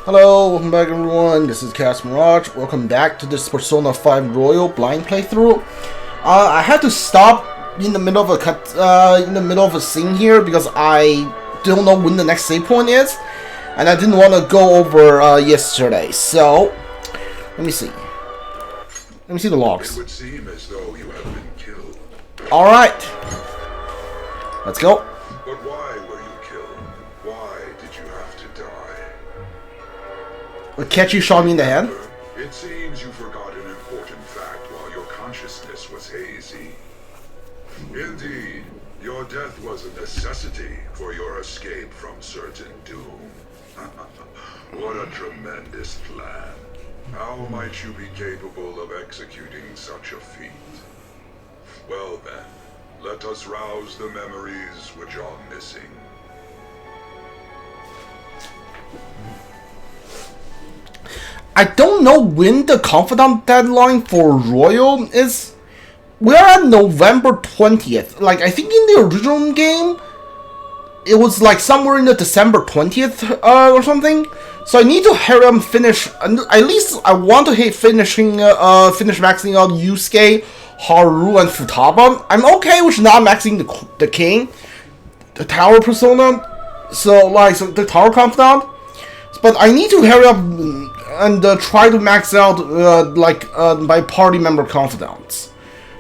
Hello, welcome back everyone, this is Cast Mirage. Welcome back to this Persona 5 Royal blind playthrough. I had to stop in the middle of a scene here because I don't know when the next save point is, and I didn't want to go over yesterday. So, let me see. Let me see the logs. It would seem as though you have been killed. Alright. Let's go. But why were you killed? Why did you have to die? A catchy shot me in the head. It seems you forgot an important fact while your consciousness was hazy. Indeed, your death was a necessity for your escape from certain doom. What a tremendous plan. How might you be capable of executing such a feat? Well then, let us rouse the memories which are missing. I don't know when the Confidant deadline for Royal is. We're at November 20th. Like, I think in the original game, it was like somewhere in the December 20th or something. So I need to hurry up and finish. At least I want to finish maxing out Yusuke, Haru, and Futaba. I'm okay with not maxing the king, the tower persona, so the tower confidant. But I need to hurry up and try to max out my party member confidants.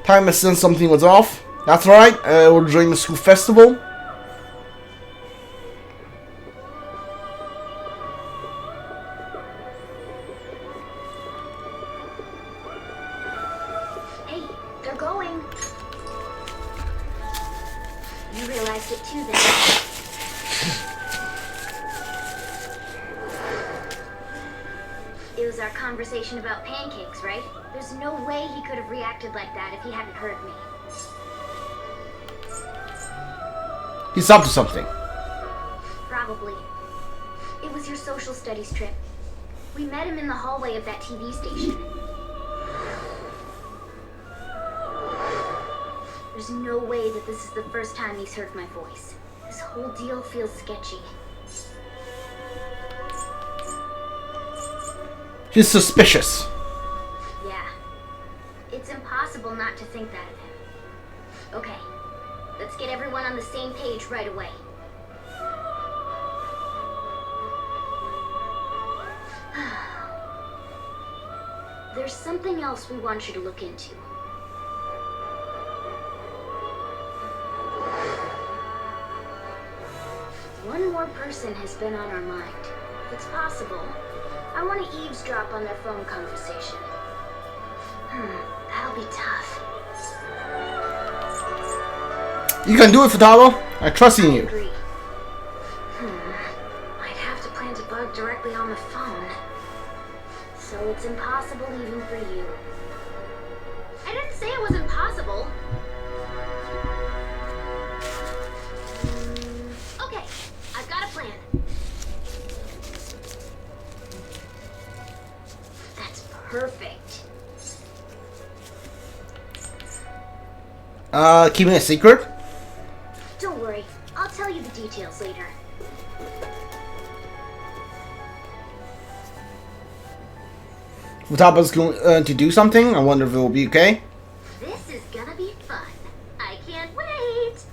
Time I sense something was off. That's right. We're during the school festival. Hey, they're going. You realized it too then. It was our conversation about pancakes, right? There's no way he could have reacted like that if he hadn't heard me. He's up to something. Probably. It was your social studies trip. We met him in the hallway of that TV station. There's no way that this is the first time he's heard my voice. This whole deal feels sketchy. He's suspicious. Yeah. It's impossible not to think that of him. Okay. Let's get everyone on the same page right away. There's something else we want you to look into. One more person has been on our mind. If it's possible, I want to eavesdrop on their phone conversation. That'll be tough. You can do it, Futaba. I trust in you. Agree. I'd have to plant a bug directly on the phone. So it's impossible even for you. I didn't say it was impossible. Okay, I've got a plan. That's perfect. Keeping it secret? Don't worry, I'll tell you the details later. Futaba's going to do something. I wonder if it will be okay. This is gonna be fun. I can't wait.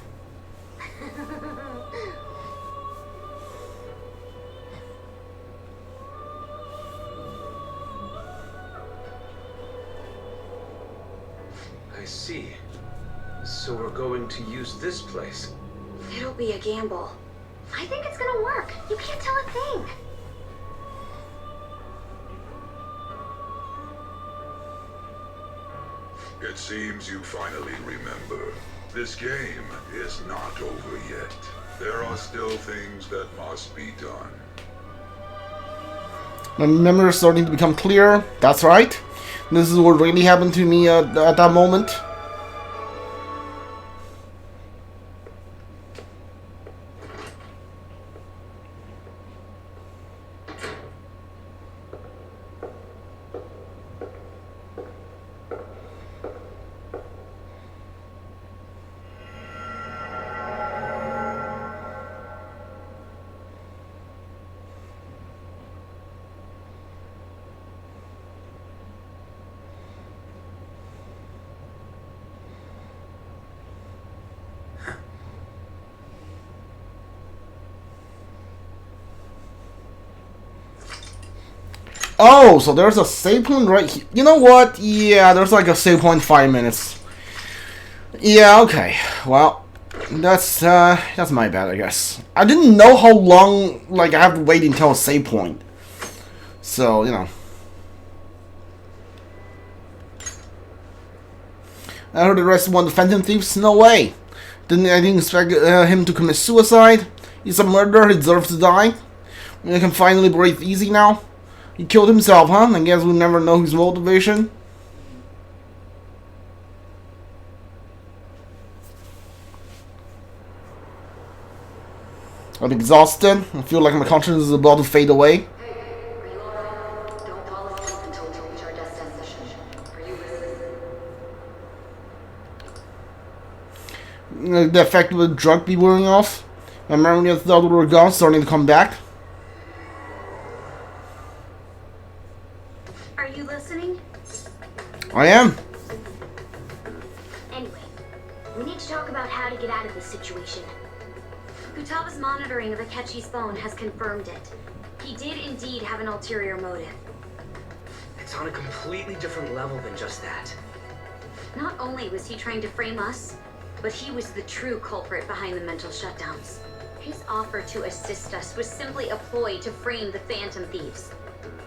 I see. So we're going to use this place. It'll be a gamble. I think it's gonna work. You can't tell a thing. It seems you finally remember. This game is not over yet. There are still things that must be done. My memory is starting to become clear. That's right. This is what really happened to me at that moment. Oh, so there's a save point right here. You know what? Yeah, there's like a save point 5 minutes. Yeah, okay. Well, that's my bad, I guess. I didn't know how long, like, I have to wait until a save point. So, you know. I heard the rest want the Phantom Thieves? No way. I didn't expect him to commit suicide. He's a murderer, he deserves to die. I can finally breathe easy now. He killed himself, huh? I guess we'll never know his motivation. I'm exhausted. I feel like my conscience is about to fade away. The effect of the drug be wearing off. My memory of thought we were gone starting to come back. Are you listening? I am. Anyway, we need to talk about how to get out of this situation. Futaga's monitoring of Akechi's phone has confirmed it. He did indeed have an ulterior motive. It's on a completely different level than just that. Not only was he trying to frame us, but he was the true culprit behind the mental shutdowns. His offer to assist us was simply a ploy to frame the Phantom Thieves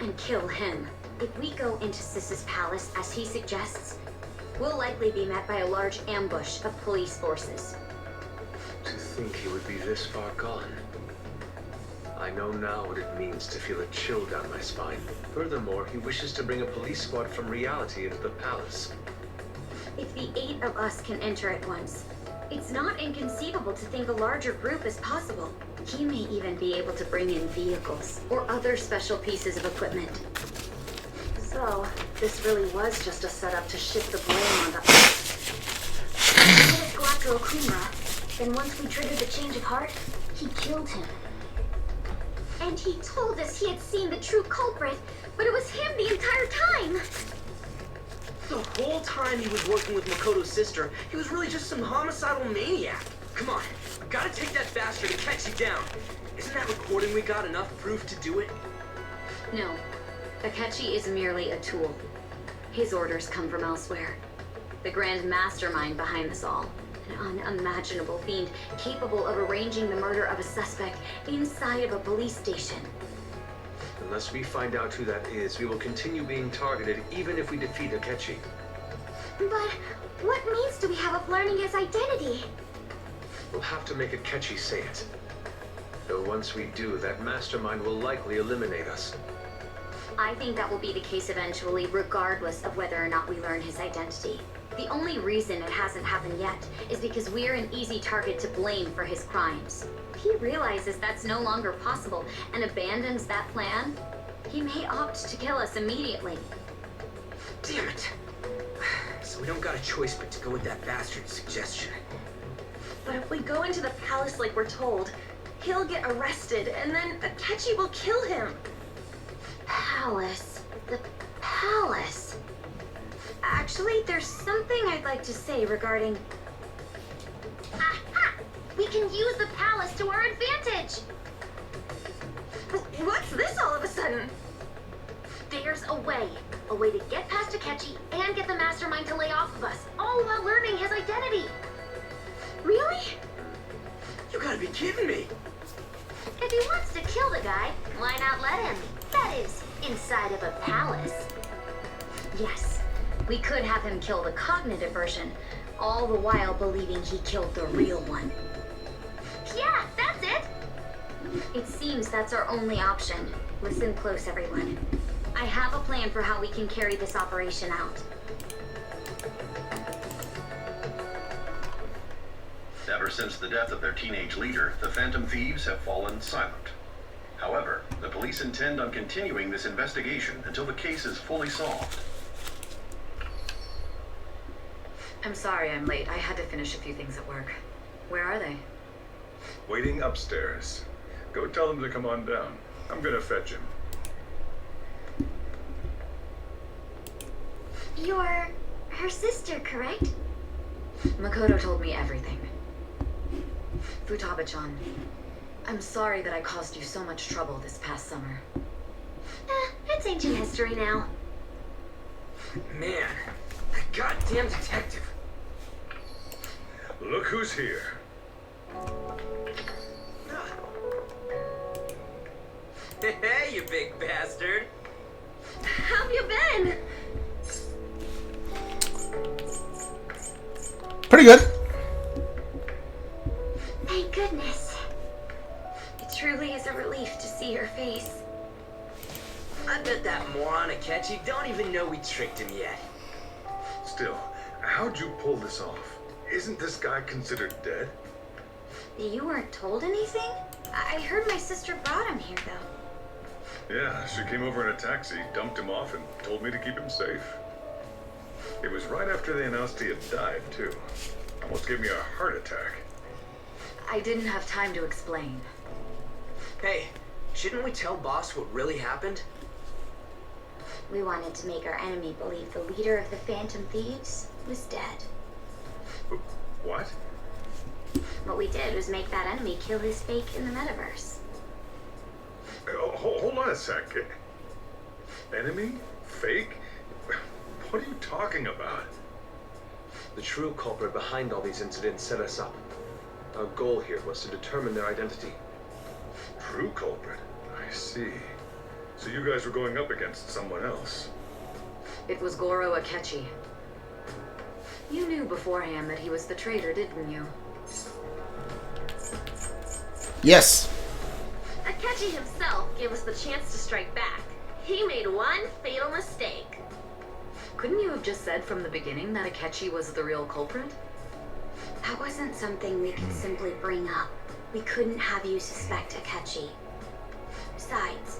and kill him. If we go into Sis's palace as he suggests, we'll likely be met by a large ambush of police forces. To think he would be this far gone. I know now what it means to feel a chill down my spine. Furthermore, he wishes to bring a police squad from reality into the palace. If the 8 of us can enter at once, it's not inconceivable to think a larger group is possible. He may even be able to bring in vehicles or other special pieces of equipment. So, this really was just a setup to shift the blame onto us. He did Glacko Kumra, then once we triggered the change of heart, he killed him. And he told us he had seen the true culprit, but it was him the entire time! The whole time he was working with Makoto's sister, he was really just some homicidal maniac. Come on, I've got to take that bastard and catch you down. Isn't that recording we got enough proof to do it? No. Akechi is merely a tool. His orders come from elsewhere. The grand mastermind behind this all. An unimaginable fiend capable of arranging the murder of a suspect inside of a police station. Unless we find out who that is, we will continue being targeted even if we defeat Akechi. But what means do we have of learning his identity? We'll have to make Akechi say it. Though once we do, that mastermind will likely eliminate us. I think that will be the case eventually, regardless of whether or not we learn his identity. The only reason it hasn't happened yet is because we're an easy target to blame for his crimes. If he realizes that's no longer possible and abandons that plan, he may opt to kill us immediately. Damn it. So we don't got a choice but to go with that bastard's suggestion. But if we go into the palace like we're told, he'll get arrested and then Akechi will kill him. Palace. The palace. Actually, there's something I'd like to say regarding... Aha! We can use the palace to our advantage! What's this all of a sudden? There's a way. A way to get past Akechi and get the mastermind to lay off of us, all while learning his identity. Really? You gotta be kidding me. If he wants to kill the guy, why not let him? That is, inside of a palace. Yes, we could have him kill the cognitive version, all the while believing he killed the real one. Yeah, that's it! It seems that's our only option. Listen close, everyone. I have a plan for how we can carry this operation out. Ever since the death of their teenage leader, the Phantom Thieves have fallen silent. However, the police intend on continuing this investigation until the case is fully solved. I'm sorry I'm late. I had to finish a few things at work. Where are they? Waiting upstairs. Go tell them to come on down. I'm gonna fetch him. You're her sister, correct? Makoto told me everything. Futaba-chan, I'm sorry that I caused you so much trouble this past summer. It's It's ancient history now. Man, that goddamn detective. Look who's here. Hey, you big bastard. How have you been? Pretty good. Thank goodness. It truly is a relief to see your face. I bet that moron Akechi don't even know we tricked him yet. Still, how'd you pull this off? Isn't this guy considered dead? You weren't told anything? I heard my sister brought him here, though. Yeah, she came over in a taxi, dumped him off, and told me to keep him safe. It was right after they announced he had died, too. Almost gave me a heart attack. I didn't have time to explain. Hey, shouldn't we tell boss what really happened? We wanted to make our enemy believe the leader of the Phantom Thieves was dead. What? What we did was make that enemy kill his fake in the Metaverse. Hold on a sec. Enemy? Fake? What are you talking about? The true culprit behind all these incidents set us up. Our goal here was to determine their identity. True culprit? I see. So you guys were going up against someone else. It was Goro Akechi. You knew beforehand that he was the traitor, didn't you? Yes. Akechi himself gave us the chance to strike back. He made one fatal mistake. Couldn't you have just said from the beginning that Akechi was the real culprit? That wasn't something we could simply bring up. We couldn't have you suspect Akechi. Besides,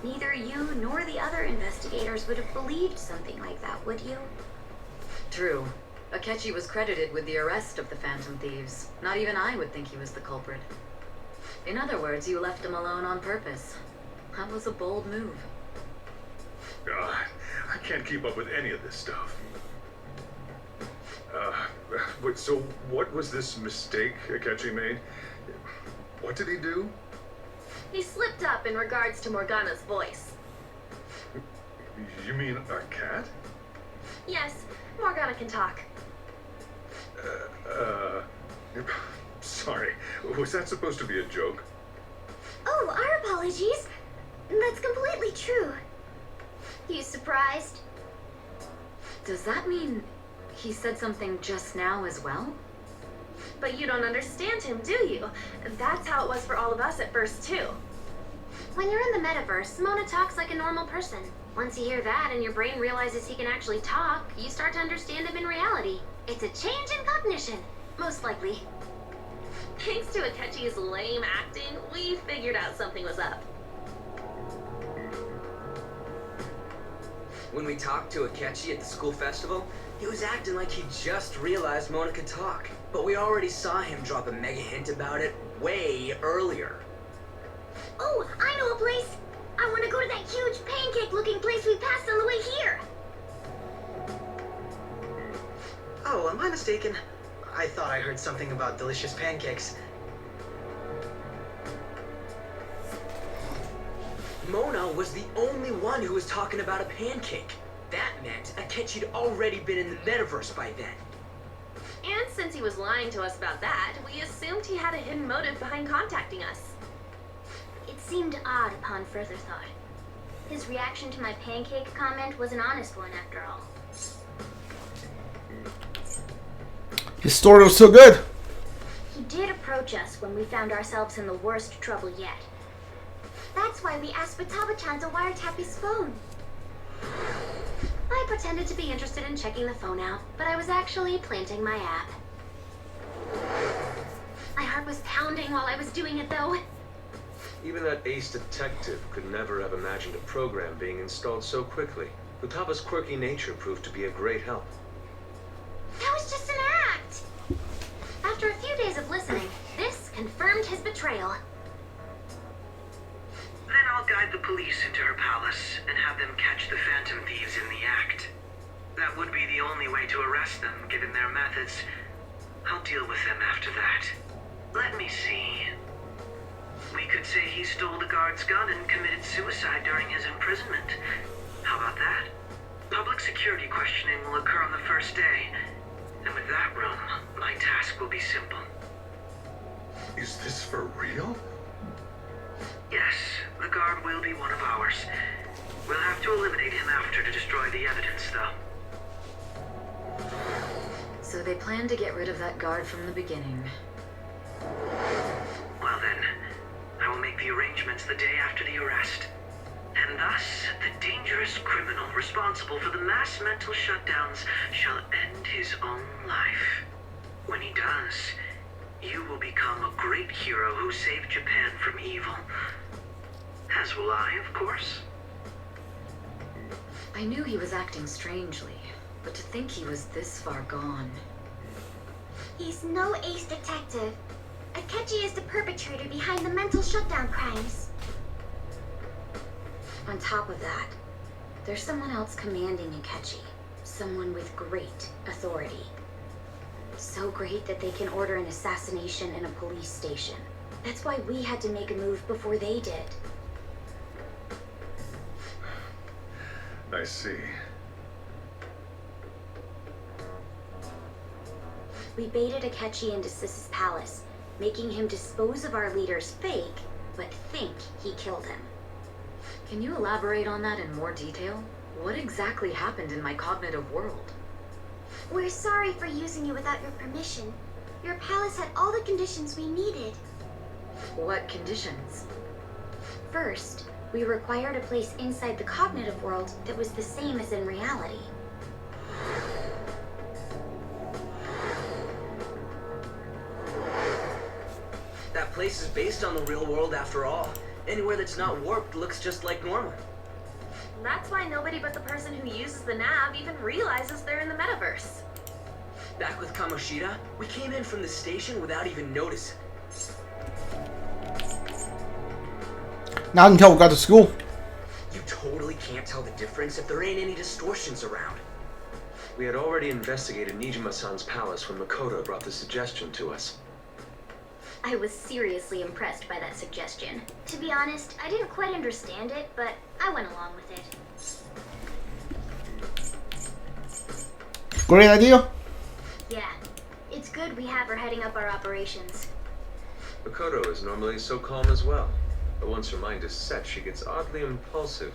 neither you nor the other investigators would have believed something like that, would you? True. Akechi was credited with the arrest of the Phantom Thieves. Not even I would think he was the culprit. In other words, you left him alone on purpose. That was a bold move. God, I can't keep up with any of this stuff. But so what was this mistake Akechi made? What did he do? He slipped up in regards to Morgana's voice. You mean a cat? Yes, Morgana can talk. Sorry. Was that supposed to be a joke? Oh, our apologies. That's completely true. You surprised? Does that mean he said something just now as well? But you don't understand him, do you? That's how it was for all of us at first, too. When you're in the Metaverse, Mona talks like a normal person. Once you hear that and your brain realizes he can actually talk, you start to understand him in reality. It's a change in cognition, most likely. Thanks to Akechi's lame acting, we figured out something was up. When we talked to Akechi at the school festival, he was acting like he just realized Mona could talk. But we already saw him drop a mega hint about it way earlier. Oh, I know a place! I want to go to that huge pancake-looking place we passed on the way here! Oh, am I mistaken? I thought I heard something about delicious pancakes. Mona was the only one who was talking about a pancake. That meant Akechi'd already been in the Metaverse by then. And since he was lying to us about that, we assumed he had a hidden motive behind contacting us. It seemed odd upon further thought. His reaction to my pancake comment was an honest one, after all. His story was so good. He did approach us when we found ourselves in the worst trouble yet. That's why we asked Futaba-chan to wiretap his phone. I pretended to be interested in checking the phone out, but I was actually planting my app. My heart was pounding while I was doing it, though. Even that ace detective could never have imagined a program being installed so quickly. Futaba's quirky nature proved to be a great help. That was just an act! After a few days of listening, this confirmed his betrayal. Then I'll guide the police into her palace and have them catch the Phantom Thieves in the act. That would be the only way to arrest them, given their methods. I'll deal with them after that. Let me see. We could say he stole the guard's gun and committed suicide during his imprisonment. How about that? Public security questioning will occur on the first day. And with that room, my task will be simple. Is this for real? Yes, the guard will be one of ours. We'll have to eliminate him after to destroy the evidence, though. So they plan to get rid of that guard from the beginning. Well then, I will make the arrangements the day after the arrest. And thus, the dangerous criminal responsible for the mass mental shutdowns shall end his own life. When he does, you will become a great hero who saved Japan from evil. As will I, of course. I knew he was acting strangely, but to think he was this far gone. He's no ace detective. Akechi is the perpetrator behind the mental shutdown crimes. On top of that, there's someone else commanding Akechi. Someone with great authority. So great that they can order an assassination in a police station. That's why we had to make a move before they did. I see. We baited Akechi into Sis's palace, making him dispose of our leader's fake, but think he killed him. Can you elaborate on that in more detail? What exactly happened in my cognitive world? We're sorry for using you without your permission. Your palace had all the conditions we needed. What conditions? First, we required a place inside the cognitive world that was the same as in reality. That place is based on the real world after all. Anywhere that's not warped looks just like normal. That's why nobody but the person who uses the nav even realizes they're in the metaverse. Back with Kamoshida, we came in from the station without even noticing. Not until we got to school. You totally can't tell the difference if there ain't any distortions around. We had already investigated Nijima-san's palace when Makoto brought the suggestion to us. I was seriously impressed by that suggestion. To be honest, I didn't quite understand it, but I went along with it. Great idea. Yeah, it's good we have her heading up our operations. Makoto is normally so calm as well, but once her mind is set, she gets oddly impulsive.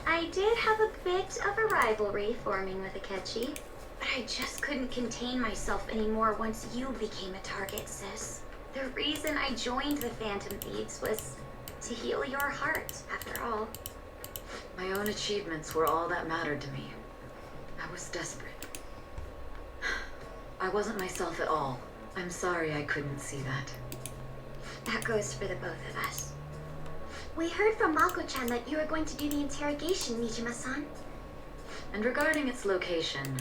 I did have a bit of a rivalry forming with Akechi, but I just couldn't contain myself anymore once you became a target, sis. The reason I joined the Phantom Thieves was to heal your heart, after all. My own achievements were all that mattered to me. I was desperate. I wasn't myself at all. I'm sorry I couldn't see that. That goes for the both of us. We heard from Mako-chan that you were going to do the interrogation, Nijima-san. And regarding its location,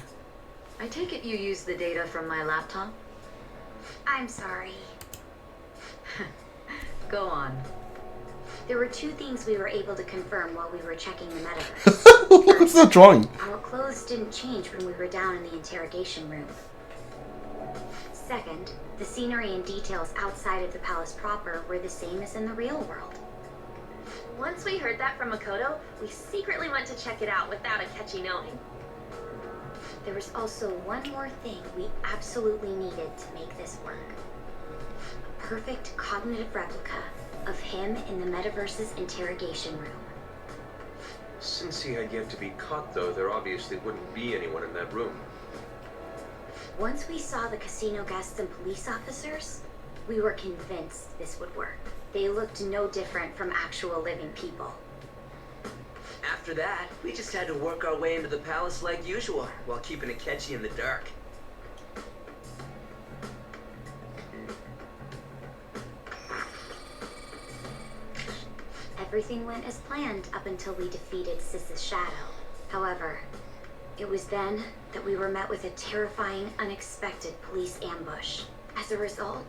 I take it you used the data from my laptop? I'm sorry. Go on. There were two things we were able to confirm while we were checking the metaverse. Look at that drawing. Our clothes didn't change when we were down in the interrogation room. Second, the scenery and details outside of the palace proper were the same as in the real world. Once we heard that from Makoto, we secretly went to check it out without Akechi knowing. There was also one more thing we absolutely needed to make this work. A perfect cognitive replica of him in the Metaverse's interrogation room. Since he had yet to be caught, though, there obviously wouldn't be anyone in that room. Once we saw the casino guests and police officers, we were convinced this would work. They looked no different from actual living people. After that, we just had to work our way into the palace like usual, while keeping Akechi in the dark. Everything went as planned up until we defeated Sis's shadow. However, it was then that we were met with a terrifying, unexpected police ambush. As a result,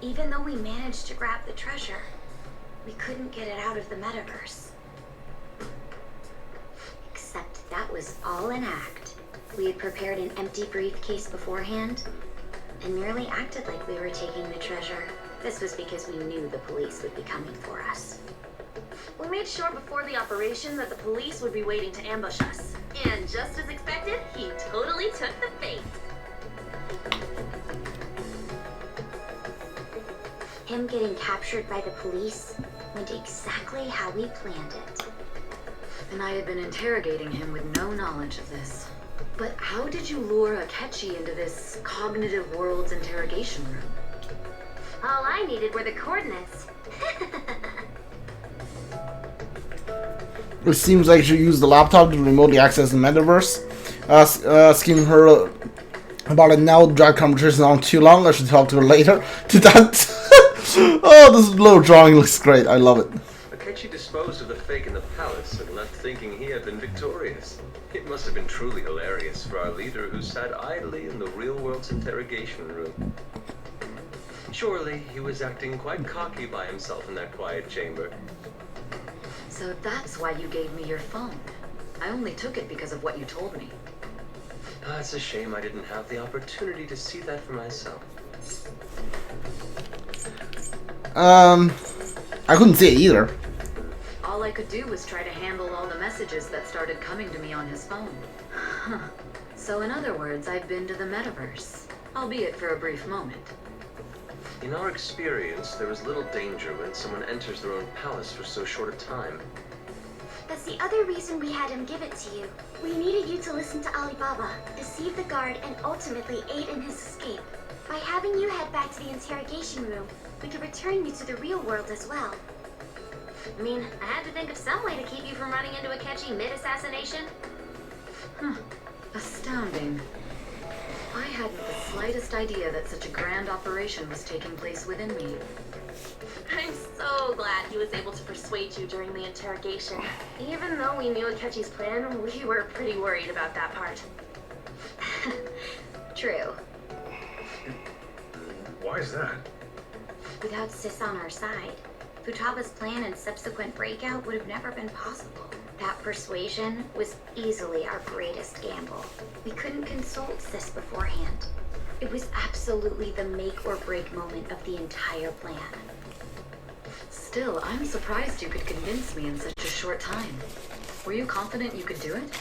even though we managed to grab the treasure, we couldn't get it out of the metaverse. Except that was all an act. We had prepared an empty briefcase beforehand and merely acted like we were taking the treasure. This was because we knew the police would be coming for us. We made sure before the operation that the police would be waiting to ambush us. And just as expected, he totally took the bait. Him getting captured by the police went exactly how we planned it. And I had been interrogating him with no knowledge of this. But how did you lure Akechi into this cognitive world's interrogation room? All I needed were the coordinates. It seems like she used the laptop to remotely access the metaverse. Asking her about it now, drag conversation on too long. I should talk to her later. To that. Oh, this little drawing looks great. I love it. Akechi disposed of the fake in the palace and left thinking he had been victorious. It must have been truly hilarious for our leader who sat idly in the real world's interrogation room. Surely he was acting quite cocky by himself in that quiet chamber. So that's why you gave me your phone. I only took it because of what you told me. It's a shame I didn't have the opportunity to see that for myself. I couldn't see it either. All I could do was try to handle all the messages that started coming to me on his phone. Huh. So in other words, I've been to the Metaverse, albeit for a brief moment. In our experience, there is little danger when someone enters their own palace for so short a time. That's the other reason we had him give it to you. We needed you to listen to Alibaba, deceive the guard, and ultimately aid in his escape. By having you head back to the interrogation room, we could return you to the real world as well. I mean, I had to think of some way to keep you from running into Akechi mid-assassination. Astounding. I hadn't the slightest idea that such a grand operation was taking place within me. I'm so glad he was able to persuade you during the interrogation. Even though we knew Akechi's plan, we were pretty worried about that part. True. Why is that? Without Sis on our side, Futaba's plan and subsequent breakout would have never been possible. That persuasion was easily our greatest gamble. We couldn't consult Sis beforehand. It was absolutely the make or break moment of the entire plan. Still, I'm surprised you could convince me in such a short time. Were you confident you could do it?